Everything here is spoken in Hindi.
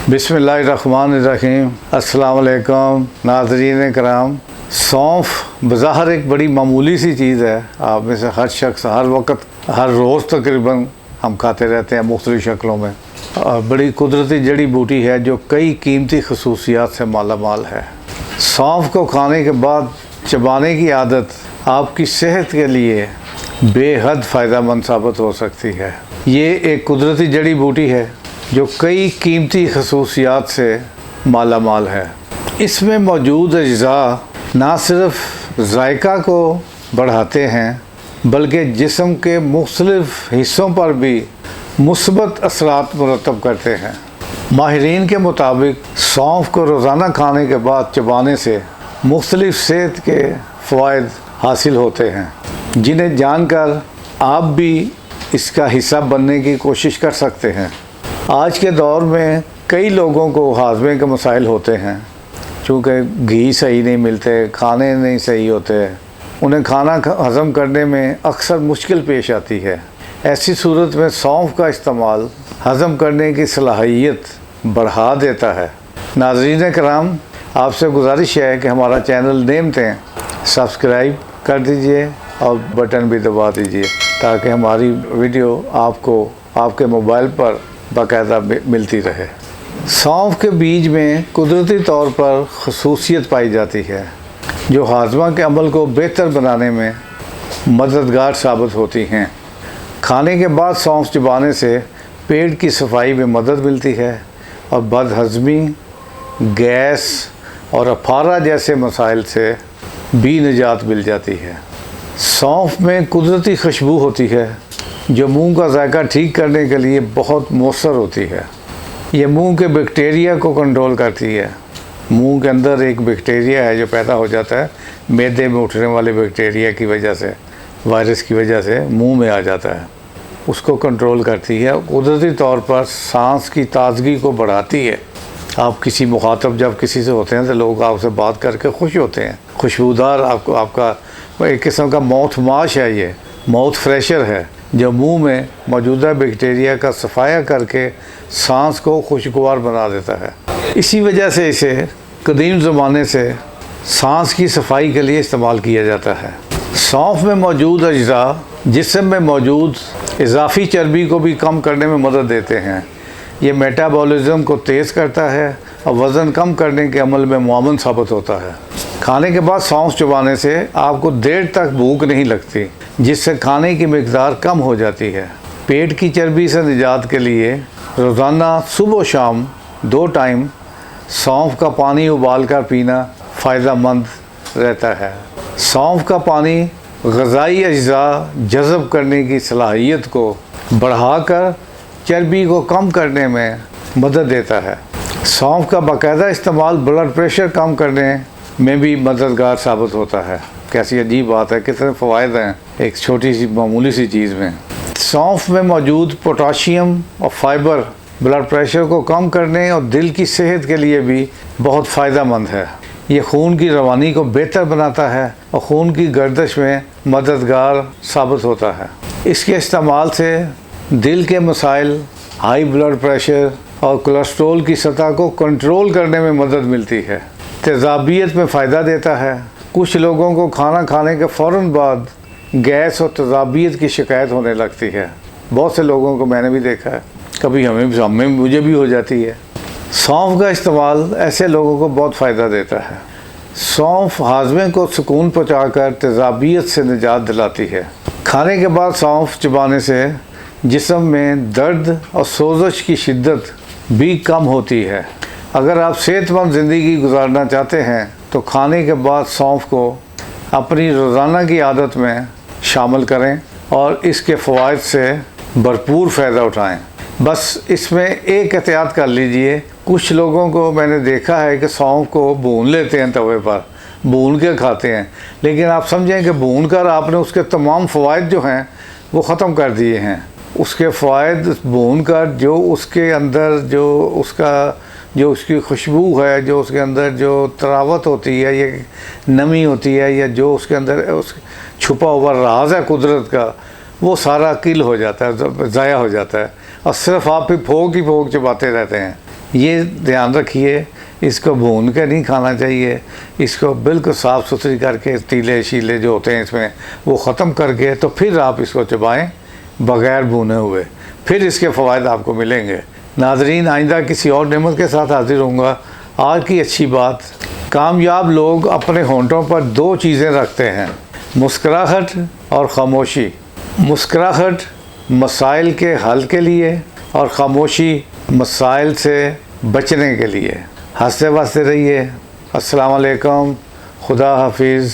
बिस्मिल्लाहिर्रहमानिर्रहीम। अस्सलाम वालेकुम नाज़रीन कराम। सौंफ बज़ाहिर एक बड़ी मामूली सी चीज़ है। आप में से हर शख्स हर वक्त हर रोज़ तकरीबन हम खाते रहते हैं मुख्तलिफ़ शक्लों में। और बड़ी कुदरती जड़ी बूटी है जो कई कीमती खसूसियात से माला माल है। सौंफ को खाने के बाद चबाने की आदत आपकी सेहत के लिए बेहद फ़ायदेमंद साबित हो सकती है। ये एक कुदरती जड़ी बूटी है जो कई कीमती खसूसियात से माला माल है। इसमें मौजूद अज्जा ना सिर्फ जायका को बढ़ाते हैं बल्कि जिस्म के मुख्तलिफ़ हिस्सों पर भी मुस्बत असरात मुरतब करते हैं। माहिरीन के मुताबिक सौंफ को रोज़ाना खाने के बाद चबाने से मुख्तलिफ़ सेहत के फ़वाइद हासिल होते हैं, जिन्हें जानकर आप भी इसका हिस्सा बनने की कोशिश कर सकते हैं। आज के दौर में कई लोगों को हाजमे के मसाइल होते हैं, चूँकि घी सही नहीं मिलते, खाने नहीं सही होते, उन्हें खाना हज़म करने में अक्सर मुश्किल पेश आती है। ऐसी सूरत में सौंफ का इस्तेमाल हज़म करने की सलाहियत बढ़ा देता है। नाज़रीन कराम, आपसे गुजारिश है कि हमारा चैनल नेमतें सब्सक्राइब कर दीजिए और बटन भी दबा दीजिए ताकि हमारी वीडियो आपको आपके मोबाइल पर बाकायदा मिलती रहे। सौंफ के बीज में कुदरती तौर पर खसूसियत पाई जाती है जो हाजमा के अमल को बेहतर बनाने में मददगार साबित होती हैं। खाने के बाद सौंफ चबाने से पेट की सफाई में मदद मिलती है और बदहज़मी, गैस और अफारा जैसे मसाइल से भी निजात मिल जाती है। सौंफ में कुदरती खुशबू होती है जो मुंह का जायका ठीक करने के लिए बहुत मौसर होती है। ये मुंह के बैक्टीरिया को कंट्रोल करती है। मुंह के अंदर एक बैक्टीरिया है जो पैदा हो जाता है मैदे में उठने वाले बैक्टीरिया की वजह से, वायरस की वजह से मुंह में आ जाता है, उसको कंट्रोल करती है। कुदरती तौर पर सांस की ताजगी को बढ़ाती है। आप किसी मुखातब जब किसी से होते हैं तो लोग आपसे बात करके खुश होते हैं। खुशबूदार आपका एक किस्म का माउथ माश है, ये माउथ फ्रेशर है जो मुंह में मौजूदा बैक्टीरिया का सफाया करके सांस को खुशगवार बना देता है। इसी वजह से इसे कदीम ज़माने से सांस की सफाई के लिए इस्तेमाल किया जाता है। सौंफ में मौजूद अज्जा जिस्म में मौजूद इजाफ़ी चर्बी को भी कम करने में मदद देते हैं। ये मेटाबॉलिज़्म को तेज़ करता है और वज़न कम करने के अमल में मुआवन साबित होता है। खाने के बाद सौंफ चबाने से आपको देर तक भूख नहीं लगती, जिससे खाने की मिकदार कम हो जाती है। पेट की चर्बी से निजात के लिए रोज़ाना सुबह शाम 2 टाइम सौंफ का पानी उबाल कर पीना फ़ायदेमंद रहता है। सौंफ का पानी ग़िज़ाई अज्जा जज़ब करने की सलाहियत को बढ़ाकर चर्बी को कम करने में मदद देता है। सौंफ का बाकायदा इस्तेमाल ब्लड प्रेशर कम करने में भी मददगार साबित होता है। कैसी अजीब बात है, कितने फ़वाइद हैं एक छोटी सी मामूली सी चीज़ में। सौंफ में मौजूद पोटाशियम और फाइबर ब्लड प्रेशर को कम करने और दिल की सेहत के लिए भी बहुत फ़ायदेमंद है। ये खून की रवानी को बेहतर बनाता है और खून की गर्दिश में मददगार साबित होता है। इसके इस्तेमाल से दिल के मसाइल, हाई ब्लड प्रेशर और कोलेस्ट्रॉल की सतह को कंट्रोल करने में मदद मिलती है। तेज़ाबियत में फ़ायदा देता है। कुछ लोगों को खाना खाने के फ़ौरन बाद गैस और तेज़ाबियत की शिकायत होने लगती है। बहुत से लोगों को मैंने भी देखा है, कभी मुझे भी हो जाती है। सौंफ का इस्तेमाल ऐसे लोगों को बहुत फ़ायदा देता है। सौंफ हाजमे को सुकून पहुँचाकर तेज़ाबियत से निजात दिलाती है। खाने के बाद सौंफ चबाने से जिस्म में दर्द और सोजश की शिद्दत भी कम होती है। अगर आप सेहतमंद ज़िंदगी गुजारना चाहते हैं तो खाने के बाद सौंफ को अपनी रोज़ाना की आदत में शामिल करें और इसके फ़वाइद से भरपूर फ़ायदा उठाएं। बस इसमें एक एहतियात कर लीजिए। कुछ लोगों को मैंने देखा है कि सौंफ को भून लेते हैं, तवे पर भून के खाते हैं, लेकिन आप समझें कि भून कर आपने उसके तमाम फ़वाइद जो हैं वो ख़त्म कर दिए हैं। उसके फ़वाइद भून कर जो उसके अंदर जो उसकी खुशबू है, जो उसके अंदर जो तरावत होती है, ये नमी होती है, या जो उसके अंदर उस छुपा हुआ राज है कुदरत का, वो सारा किल हो जाता है, ज़ाया हो जाता है और सिर्फ आप ही फोक चबाते रहते हैं। ये ध्यान रखिए, इसको भून के नहीं खाना चाहिए, इसको बिल्कुल साफ़ सुथरी करके तीले शीले जो होते हैं इसमें वो ख़त्म करके तो फिर आप इसको चबाएं बग़ैर भुने हुए, फिर इसके फ़वाइद आपको मिलेंगे। नाज़रीन, आइंदा किसी और नेमत के साथ हाजिर होऊंगा। आज की अच्छी बात, कामयाब लोग अपने होंठों पर दो चीज़ें रखते हैं, मुस्कुराहट और ख़ामोशी। मुस्कुराहट मसाइल के हल के लिए और ख़ामोशी मसाइल से बचने के लिए। हंसते बसते रहिए। अस्सलाम वालेकुम, खुदा हाफिज़।